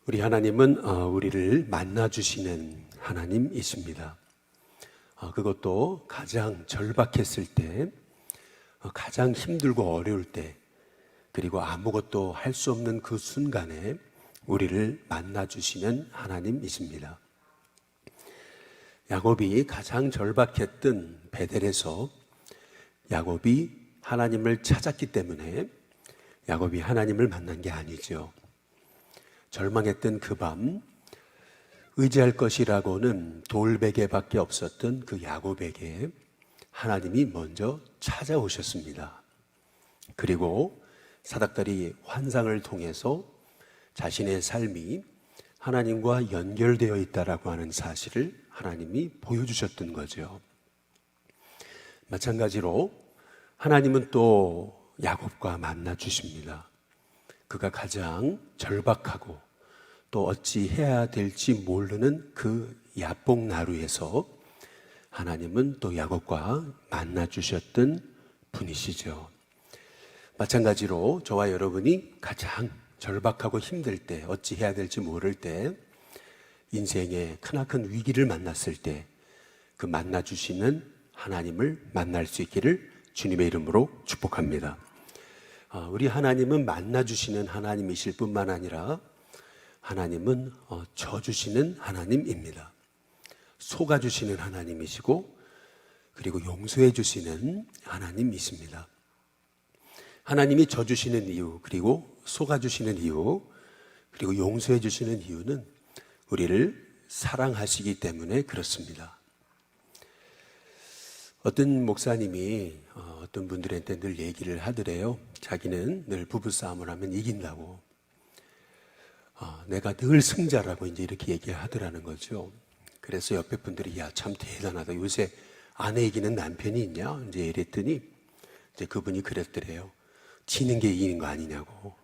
우리 하나님은 우리를 만나주시는 하나님이십니다. 그것도 가장 절박했을 때, 가장 힘들고 어려울 때, 그리고 아무것도 할 수 없는 그 순간에 우리를 만나주시는 하나님이십니다. 야곱이 가장 절박했던 베델에서 야곱이 하나님을 찾았기 때문에 야곱이 하나님을 만난 게 아니죠. 절망했던 그 밤, 의지할 것이라고는 돌베개밖에 없었던 그 야곱에게 하나님이 먼저 찾아오셨습니다. 그리고 사닥다리 환상을 통해서 자신의 삶이 하나님과 연결되어 있다라고 하는 사실을 하나님이 보여주셨던 거죠. 마찬가지로 하나님은 또 야곱과 만나 주십니다. 그가 가장 절박하고 또 어찌 해야 될지 모르는 그 야복나루에서 하나님은 또 야곱과 만나 주셨던 분이시죠. 마찬가지로 저와 여러분이 가장 절박하고 힘들 때, 어찌 해야 될지 모를 때, 인생의 크나큰 위기를 만났을 때 그 만나 주시는 하나님을 만날 수 있기를 주님의 이름으로 축복합니다. 우리 하나님은 만나주시는 하나님이실 뿐만 아니라 하나님은 져주시는 하나님입니다. 속아주시는 하나님이시고 그리고 용서해 주시는 하나님이십니다. 하나님이 져주시는 이유, 그리고 속아주시는 이유, 그리고 용서해 주시는 이유는 우리를 사랑하시기 때문에 그렇습니다. 어떤 목사님이 어떤 분들한테 늘 얘기를 하더래요. 자기는 늘 부부싸움을 하면 이긴다고. 내가 늘 승자라고 이제 이렇게 얘기를 하더라는 거죠. 그래서 옆에 분들이 야, 참 대단하다. 요새 아내 이기는 남편이 있냐? 이제 이랬더니 이제 그분이 그랬더래요. 지는 게 이기는 거 아니냐고.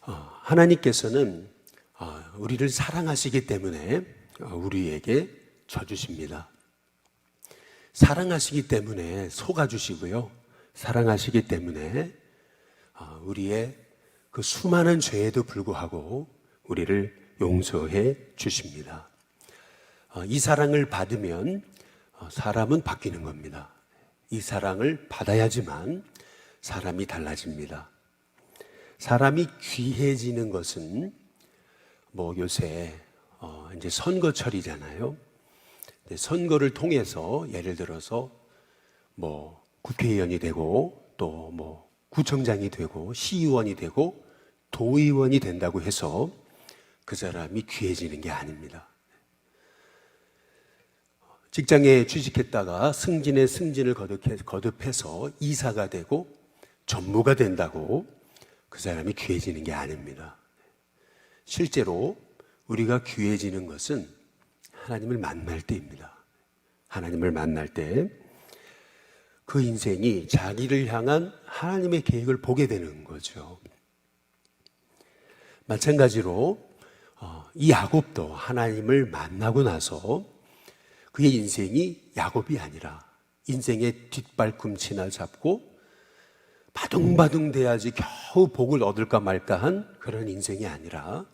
하나님께서는 우리를 사랑하시기 때문에 우리에게 져주십니다. 사랑하시기 때문에 속아주시고요. 사랑하시기 때문에 우리의 그 수많은 죄에도 불구하고 우리를 용서해 주십니다. 이 사랑을 받으면 사람은 바뀌는 겁니다. 이 사랑을 받아야지만 사람이 달라집니다. 사람이 귀해지는 것은 요새 이제 선거철이잖아요. 선거를 통해서 예를 들어서 국회의원이 되고 또 구청장이 되고 시의원이 되고 도의원이 된다고 해서 그 사람이 귀해지는 게 아닙니다. 직장에 취직했다가 승진에 승진을 거듭해서 이사가 되고 전무가 된다고 그 사람이 귀해지는 게 아닙니다. 실제로 우리가 귀해지는 것은 하나님을 만날 때입니다. 하나님을 만날 때 그 인생이 자기를 향한 하나님의 계획을 보게 되는 거죠. 마찬가지로 이 야곱도 하나님을 만나고 나서 그의 인생이 야곱이 아니라 인생의 뒷발꿈치나 잡고 바둥바둥 대야지 겨우 복을 얻을까 말까한 그런 인생이 아니라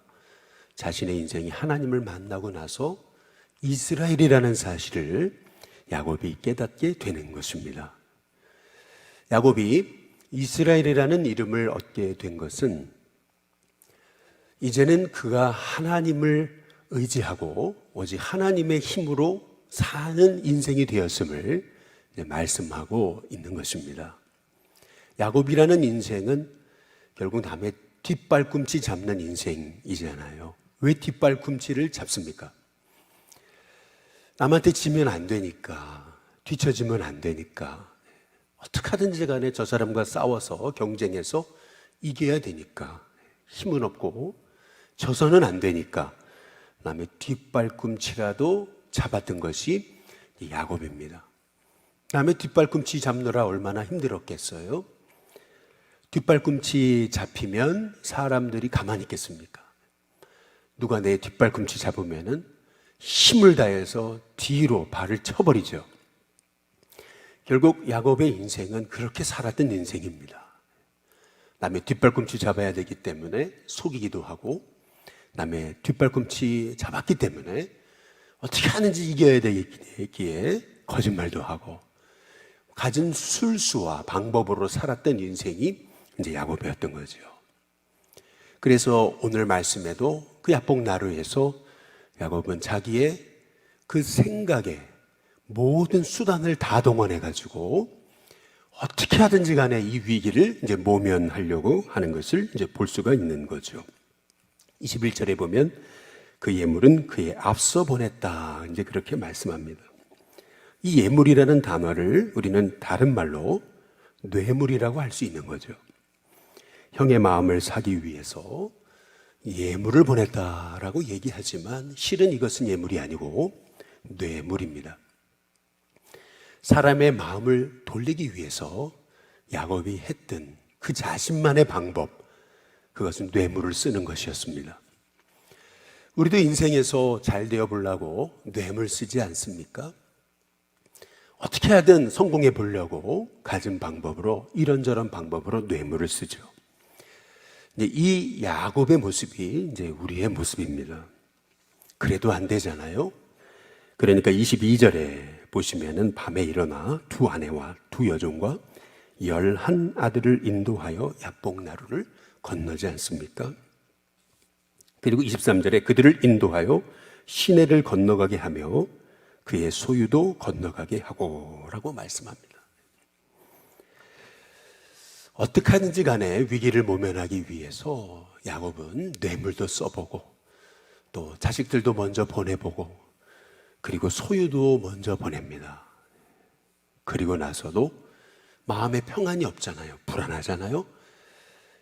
자신의 인생이 하나님을 만나고 나서 이스라엘이라는 사실을 야곱이 깨닫게 되는 것입니다. 야곱이 이스라엘이라는 이름을 얻게 된 것은 이제는 그가 하나님을 의지하고 오직 하나님의 힘으로 사는 인생이 되었음을 말씀하고 있는 것입니다. 야곱이라는 인생은 결국 남의 뒷발꿈치 잡는 인생이잖아요. 왜 뒷발꿈치를 잡습니까? 남한테 지면 안 되니까, 뒤처지면 안 되니까, 어떻게 하든지 간에 저 사람과 싸워서 경쟁해서 이겨야 되니까, 힘은 없고 져서는 안 되니까 남의 뒷발꿈치라도 잡았던 것이 야곱입니다. 남의 뒷발꿈치 잡느라 얼마나 힘들었겠어요? 뒷발꿈치 잡히면 사람들이 가만히 있겠습니까? 누가 내 뒷발꿈치 잡으면은 힘을 다해서 뒤로 발을 쳐버리죠. 결국 야곱의 인생은 그렇게 살았던 인생입니다. 남의 뒷발꿈치 잡아야 되기 때문에 속이기도 하고 남의 뒷발꿈치 잡았기 때문에 어떻게 하는지 이겨야 되기에 거짓말도 하고 가진 술수와 방법으로 살았던 인생이 이제 야곱이었던 거죠. 그래서 오늘 말씀에도 그 야복나루에서 야곱은 자기의 그 생각에 모든 수단을 다 동원해가지고 어떻게 하든지 간에 이 위기를 이제 모면하려고 하는 것을 이제 볼 수가 있는 거죠. 21절에 보면 그 예물은 그의 앞서 보냈다. 이제 그렇게 말씀합니다. 이 예물이라는 단어를 우리는 다른 말로 뇌물이라고 할 수 있는 거죠. 형의 마음을 사기 위해서 예물을 보냈다라고 얘기하지만 실은 이것은 예물이 아니고 뇌물입니다. 사람의 마음을 돌리기 위해서 야곱이 했던 그 자신만의 방법, 그것은 뇌물을 쓰는 것이었습니다. 우리도 인생에서 잘 되어 보려고 뇌물 쓰지 않습니까? 어떻게 하든 성공해 보려고 가진 방법으로 이런저런 방법으로 뇌물을 쓰죠. 이 야곱의 모습이 이제 우리의 모습입니다. 그래도 안 되잖아요. 그러니까 22절에 보시면은 밤에 일어나 두 아내와 두 여종과 11 아들을 인도하여 야복나루를 건너지 않습니까? 그리고 23절에 그들을 인도하여 시내를 건너가게 하며 그의 소유도 건너가게 하고 라고 말씀합니다. 어떻게 하든지 간에 위기를 모면하기 위해서 야곱은 뇌물도 써보고 또 자식들도 먼저 보내보고 그리고 소유도 먼저 보냅니다. 그리고 나서도 마음에 평안이 없잖아요. 불안하잖아요.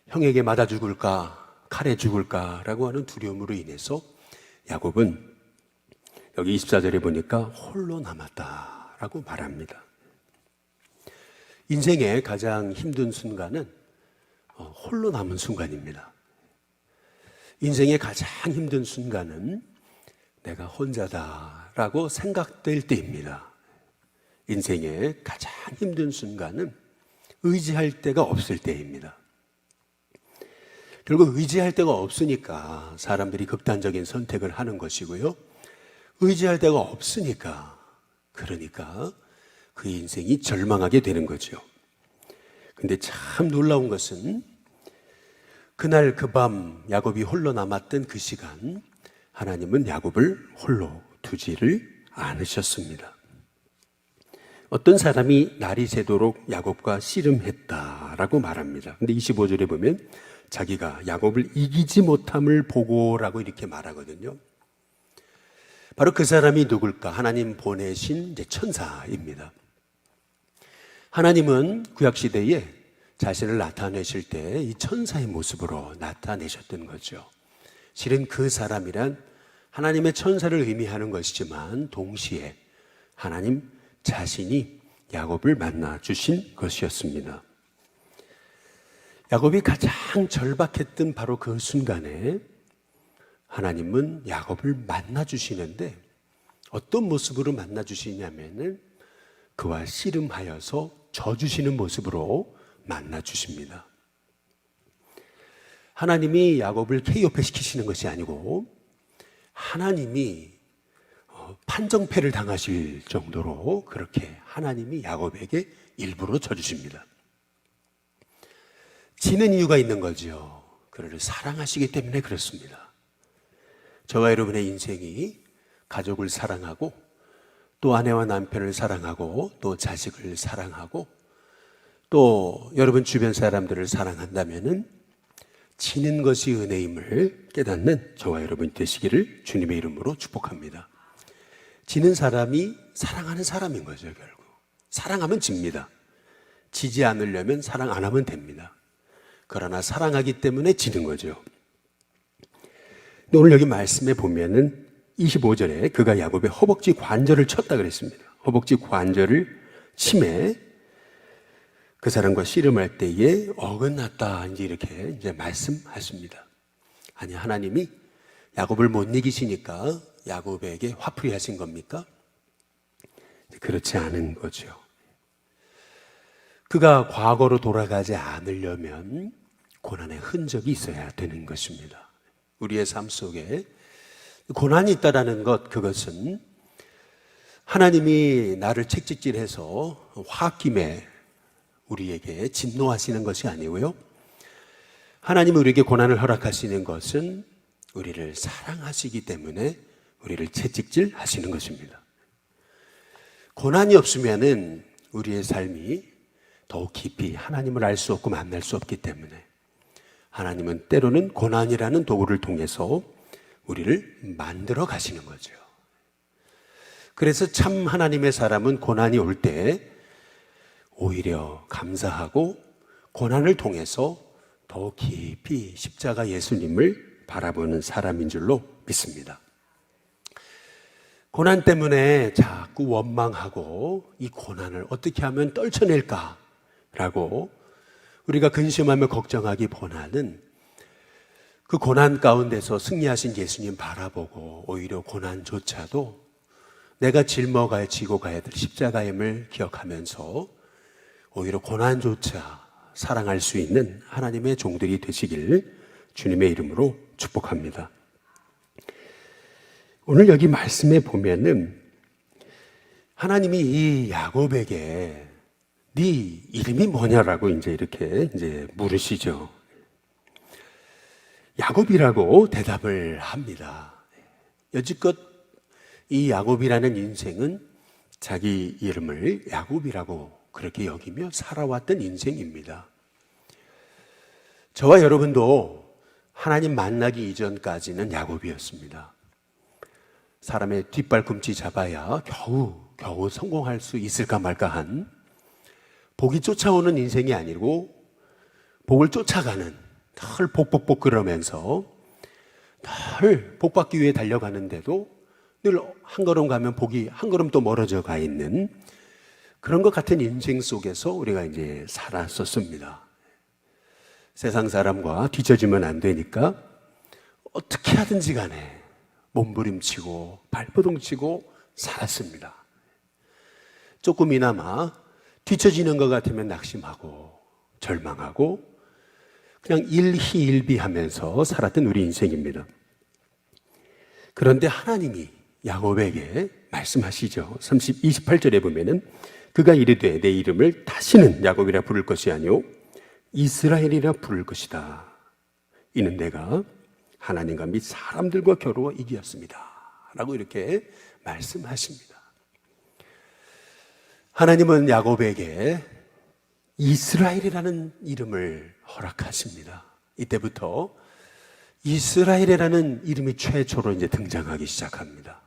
형에게 맞아 죽을까 칼에 죽을까라고 하는 두려움으로 인해서 야곱은 여기 24절에 보니까 홀로 남았다라고 말합니다. 인생의 가장 힘든 순간은 홀로 남은 순간입니다. 인생의 가장 힘든 순간은 내가 혼자다라고 생각될 때입니다. 인생의 가장 힘든 순간은 의지할 데가 없을 때입니다. 결국 의지할 데가 없으니까 사람들이 극단적인 선택을 하는 것이고요. 의지할 데가 없으니까 그러니까 그 인생이 절망하게 되는 거죠. 근데 참 놀라운 것은 그날 그 밤 야곱이 홀로 남았던 그 시간 하나님은 야곱을 홀로 두지를 않으셨습니다. 어떤 사람이 날이 새도록 야곱과 씨름했다라고 말합니다. 근데 25절에 보면 자기가 야곱을 이기지 못함을 보고라고 이렇게 말하거든요. 바로 그 사람이 누굴까? 하나님 보내신 천사입니다. 하나님은 구약시대에 자신을 나타내실 때 이 천사의 모습으로 나타내셨던 거죠. 실은 그 사람이란 하나님의 천사를 의미하는 것이지만 동시에 하나님 자신이 야곱을 만나 주신 것이었습니다. 야곱이 가장 절박했던 바로 그 순간에 하나님은 야곱을 만나 주시는데 어떤 모습으로 만나 주시냐면은 그와 씨름하여서 져주시는 모습으로 만나 주십니다. 하나님이 야곱을 KO패 시키시는 것이 아니고 하나님이 판정패를 당하실 정도로 그렇게 하나님이 야곱에게 일부러 져주십니다. 지는 이유가 있는 거죠. 그를 사랑하시기 때문에 그렇습니다. 저와 여러분의 인생이 가족을 사랑하고 또 아내와 남편을 사랑하고 또 자식을 사랑하고 또 여러분 주변 사람들을 사랑한다면은 지는 것이 은혜임을 깨닫는 저와 여러분 되시기를 주님의 이름으로 축복합니다. 지는 사람이 사랑하는 사람인 거죠. 결국 사랑하면 집니다. 지지 않으려면 사랑 안 하면 됩니다. 그러나 사랑하기 때문에 지는 거죠. 오늘 여기 말씀에 보면은 25절에 그가 야곱의 허벅지 관절을 쳤다 그랬습니다. 허벅지 관절을 침해 그 사람과 씨름할 때에 어긋났다 이렇게 말씀하십니다. 아니 하나님이 야곱을 못 이기시니까 야곱에게 화풀이 하신 겁니까? 그렇지 않은 거죠. 그가 과거로 돌아가지 않으려면 고난의 흔적이 있어야 되는 것입니다. 우리의 삶 속에 고난이 있다라는 것, 그것은 하나님이 나를 채찍질해서 홧김에 우리에게 진노하시는 것이 아니고요. 하나님이 우리에게 고난을 허락하시는 것은 우리를 사랑하시기 때문에 우리를 채찍질 하시는 것입니다. 고난이 없으면은 우리의 삶이 더욱 깊이 하나님을 알 수 없고 만날 수 없기 때문에 하나님은 때로는 고난이라는 도구를 통해서 우리를 만들어 가시는 거죠. 그래서 참 하나님의 사람은 고난이 올 때 오히려 감사하고 고난을 통해서 더 깊이 십자가 예수님을 바라보는 사람인 줄로 믿습니다. 고난 때문에 자꾸 원망하고 이 고난을 어떻게 하면 떨쳐낼까라고 우리가 근심하며 걱정하기보다는 그 고난 가운데서 승리하신 예수님 바라보고 오히려 고난조차도 내가 짊어가야 지고 가야 될 십자가임을 기억하면서 오히려 고난조차 사랑할 수 있는 하나님의 종들이 되시길 주님의 이름으로 축복합니다. 오늘 여기 말씀에 보면은 하나님이 이 야곱에게 네 이름이 뭐냐라고 이렇게 물으시죠. 야곱이라고 대답을 합니다. 여지껏 이 야곱이라는 인생은 자기 이름을 야곱이라고 그렇게 여기며 살아왔던 인생입니다. 저와 여러분도 하나님 만나기 이전까지는 야곱이었습니다. 사람의 뒷발꿈치 잡아야 겨우 성공할 수 있을까 말까 한 복이 쫓아오는 인생이 아니고 복을 쫓아가는 늘 복복복 그러면서 늘 복받기 위해 달려가는데도 늘 한 걸음 가면 복이 한 걸음 또 멀어져 가 있는 그런 것 같은 인생 속에서 우리가 살았었습니다. 세상 사람과 뒤처지면 안 되니까 어떻게 하든지 간에 몸부림치고 발버둥치고 살았습니다. 조금이나마 뒤처지는 것 같으면 낙심하고 절망하고 그냥 일희일비하면서 살았던 우리 인생입니다. 그런데 하나님이 야곱에게 말씀하시죠. 28절에 보면은 그가 이르되 내 이름을 다시는 야곱이라 부를 것이 아니요 이스라엘이라 부를 것이다. 이는 내가 하나님과 및 사람들과 겨루어 이기었습니다. 라고 이렇게 말씀하십니다. 하나님은 야곱에게 이스라엘이라는 이름을 허락하십니다. 이때부터 이스라엘이라는 이름이 최초로 등장하기 시작합니다.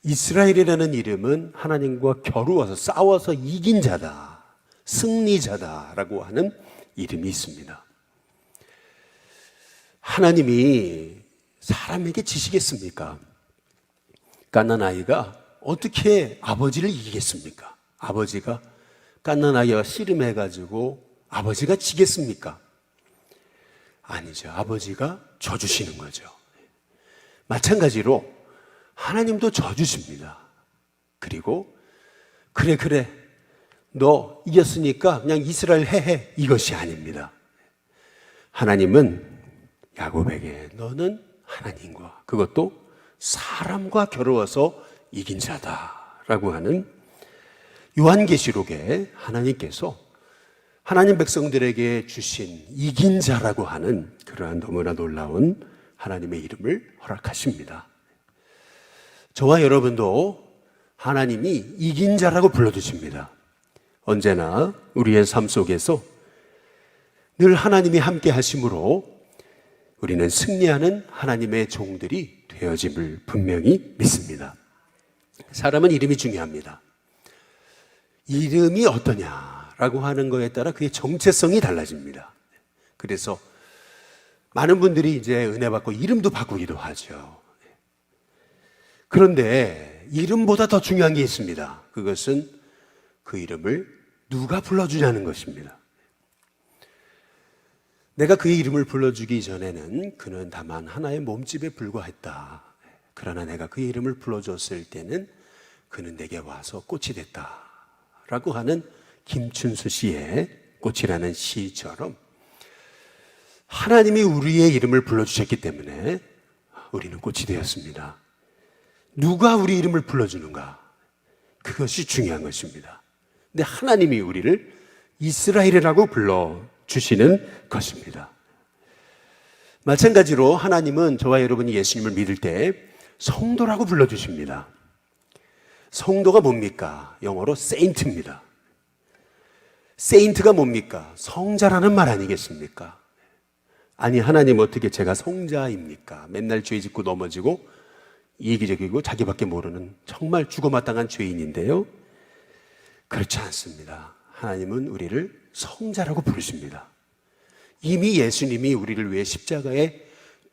이스라엘이라는 이름은 하나님과 겨루어서 싸워서 이긴 자다, 승리자다라고 하는 이름이 있습니다. 하나님이 사람에게 지시겠습니까? 갓난 아이가 어떻게 아버지를 이기겠습니까? 아버지가 갓난 아이와 씨름해가지고 아버지가 지겠습니까? 아니죠. 아버지가 져주시는 거죠. 마찬가지로 하나님도 져주십니다. 그리고 그래 너 이겼으니까 그냥 이스라엘 해 이것이 아닙니다. 하나님은 야곱에게 너는 하나님과 그것도 사람과 겨루어서 이긴 자다라고 하는 요한계시록에 하나님께서 하나님 백성들에게 주신 이긴 자라고 하는 그러한 너무나 놀라운 하나님의 이름을 허락하십니다. 저와 여러분도 하나님이 이긴 자라고 불러주십니다. 언제나 우리의 삶 속에서 늘 하나님이 함께 하심으로 우리는 승리하는 하나님의 종들이 되어짐을 분명히 믿습니다. 사람은 이름이 중요합니다. 이름이 어떠냐라고 하는 것에 따라 그의 정체성이 달라집니다. 그래서 많은 분들이 은혜 받고 이름도 바꾸기도 하죠. 그런데 이름보다 더 중요한 게 있습니다. 그것은 그 이름을 누가 불러주냐는 것입니다. 내가 그의 이름을 불러주기 전에는 그는 다만 하나의 몸집에 불과했다. 그러나 내가 그의 이름을 불러줬을 때는 그는 내게 와서 꽃이 됐다. 라고 하는 김춘수 씨의 꽃이라는 시처럼 하나님이 우리의 이름을 불러주셨기 때문에 우리는 꽃이 되었습니다. 누가 우리 이름을 불러주는가? 그것이 중요한 것입니다. 근데 하나님이 우리를 이스라엘이라고 불러주시는 것입니다. 마찬가지로 하나님은 저와 여러분이 예수님을 믿을 때 성도라고 불러주십니다. 성도가 뭡니까? 영어로 saint입니다. saint가 뭡니까? 성자라는 말 아니겠습니까? 아니, 하나님 어떻게 제가 성자입니까? 맨날 죄 짓고 넘어지고 이기적이고 자기밖에 모르는 정말 죽어마땅한 죄인인데요. 그렇지 않습니다. 하나님은 우리를 성자라고 부르십니다. 이미 예수님이 우리를 위해 십자가에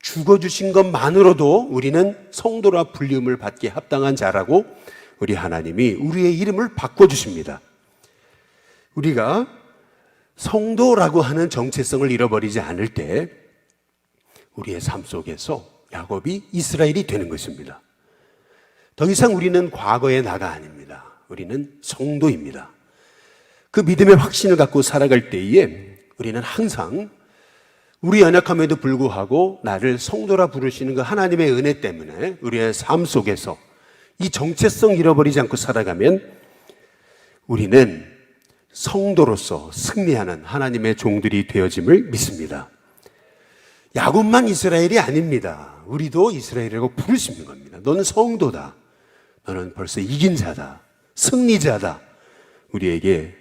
죽어주신 것만으로도 우리는 성도라 불림을 받기에 합당한 자라고 우리 하나님이 우리의 이름을 바꿔주십니다. 우리가 성도라고 하는 정체성을 잃어버리지 않을 때 우리의 삶 속에서 야곱이 이스라엘이 되는 것입니다. 더 이상 우리는 과거의 나가 아닙니다. 우리는 성도입니다. 그 믿음의 확신을 갖고 살아갈 때에 우리는 항상 우리 연약함에도 불구하고 나를 성도라 부르시는 그 하나님의 은혜 때문에 우리의 삶 속에서 이 정체성 잃어버리지 않고 살아가면 우리는 성도로서 승리하는 하나님의 종들이 되어짐을 믿습니다. 야곱만 이스라엘이 아닙니다. 우리도 이스라엘이라고 부르시는 겁니다. 너는 성도다. 너는 벌써 이긴 자다. 승리자다. 우리에게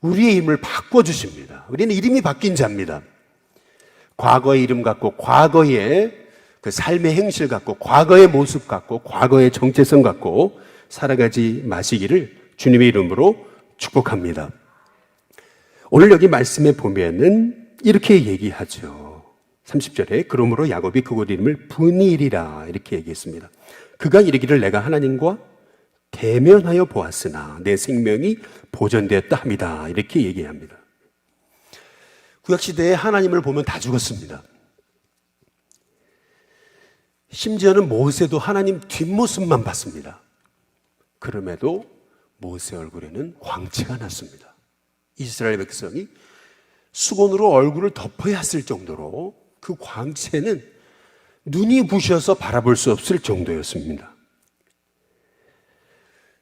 우리의 이름을 바꿔주십니다. 우리는 이름이 바뀐 자입니다. 과거의 이름 갖고 과거의 그 삶의 행실 갖고 과거의 모습 갖고 과거의 정체성 갖고 살아가지 마시기를 주님의 이름으로 축복합니다. 오늘 여기 말씀에 보면은 이렇게 얘기하죠. 30절에 그러므로 야곱이 그곳 이름을 브니엘이라 이렇게 얘기했습니다. 그가 이르기를 내가 하나님과 대면하여 보았으나 내 생명이 보존되었다 합니다. 이렇게 얘기합니다. 구약시대에 하나님을 보면 다 죽었습니다. 심지어는 모세도 하나님 뒷모습만 봤습니다. 그럼에도 모세 얼굴에는 광채가 났습니다. 이스라엘 백성이 수건으로 얼굴을 덮어야 했을 정도로 그 광채는 눈이 부셔서 바라볼 수 없을 정도였습니다.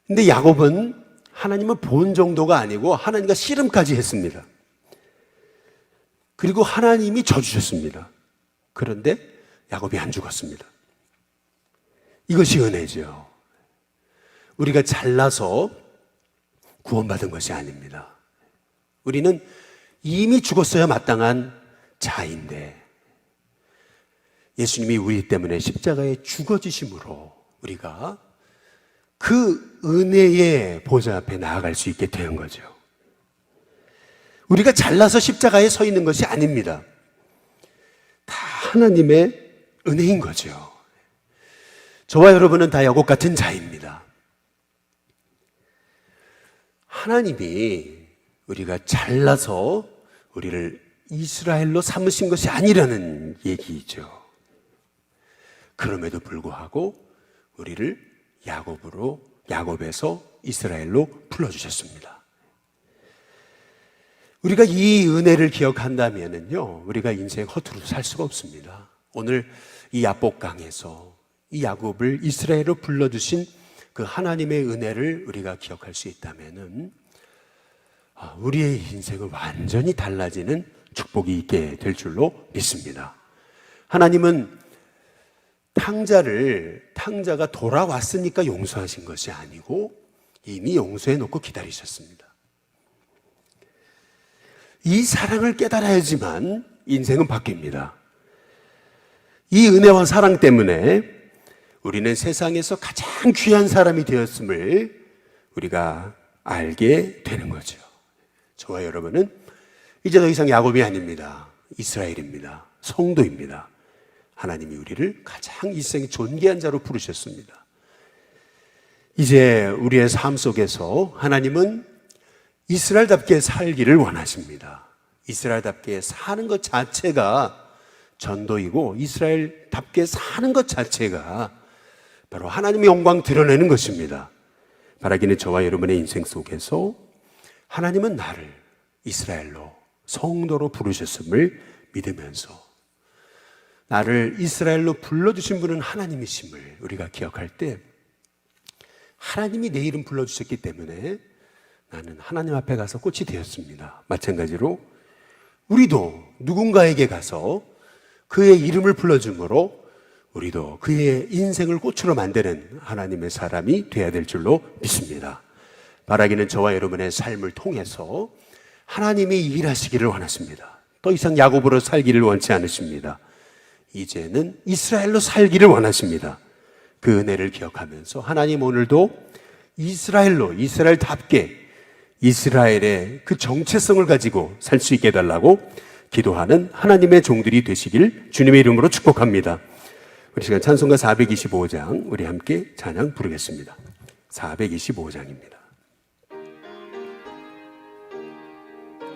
근데 야곱은 하나님을 본 정도가 아니고 하나님과 씨름까지 했습니다. 그리고 하나님이 져주셨습니다. 그런데 야곱이 안 죽었습니다. 이것이 은혜죠. 우리가 잘나서 구원받은 것이 아닙니다. 우리는 이미 죽었어야 마땅한 자인데 예수님이 우리 때문에 십자가에 죽어지심으로 우리가 그 은혜의 보좌 앞에 나아갈 수 있게 된 거죠. 우리가 잘나서 십자가에 서 있는 것이 아닙니다. 다 하나님의 은혜인 거죠. 저와 여러분은 다 야곱 같은 자입니다. 하나님이 우리가 잘나서 우리를 이스라엘로 삼으신 것이 아니라는 얘기이죠. 그럼에도 불구하고 우리를 야곱에서 이스라엘로 불러주셨습니다. 우리가 이 은혜를 기억한다면요, 우리가 인생 허투루 살 수가 없습니다. 오늘 이 야복강에서 이 야곱을 이스라엘로 불러주신 그 하나님의 은혜를 우리가 기억할 수 있다면은 우리의 인생은 완전히 달라지는 축복이 있게 될 줄로 믿습니다. 하나님은 탕자가 돌아왔으니까 용서하신 것이 아니고 이미 용서해 놓고 기다리셨습니다. 이 사랑을 깨달아야지만 인생은 바뀝니다. 이 은혜와 사랑 때문에 우리는 세상에서 가장 귀한 사람이 되었음을 우리가 알게 되는 거죠. 저와 여러분은 이제 더 이상 야곱이 아닙니다. 이스라엘입니다. 성도입니다. 하나님이 우리를 가장 일생에 존귀한 자로 부르셨습니다. 이제 우리의 삶 속에서 하나님은 이스라엘답게 살기를 원하십니다. 이스라엘답게 사는 것 자체가 전도이고 이스라엘답게 사는 것 자체가 바로 하나님의 영광 드러내는 것입니다. 바라기는 저와 여러분의 인생 속에서 하나님은 나를 이스라엘로 성도로 부르셨음을 믿으면서 나를 이스라엘로 불러주신 분은 하나님이심을 우리가 기억할 때, 하나님이 내 이름 불러주셨기 때문에 나는 하나님 앞에 가서 꽃이 되었습니다. 마찬가지로 우리도 누군가에게 가서 그의 이름을 불러줌으로 우리도 그의 인생을 꽃으로 만드는 하나님의 사람이 되어야 될 줄로 믿습니다. 바라기는 저와 여러분의 삶을 통해서 하나님이 일하시기를 원하십니다. 더 이상 야곱으로 살기를 원치 않으십니다. 이제는 이스라엘로 살기를 원하십니다. 그 은혜를 기억하면서 하나님 오늘도 이스라엘로, 이스라엘답게 이스라엘의 그 정체성을 가지고 살 수 있게 해달라고 기도하는 하나님의 종들이 되시길 주님의 이름으로 축복합니다. 우리 시간 찬송가 425장 우리 함께 찬양 부르겠습니다. 425장입니다.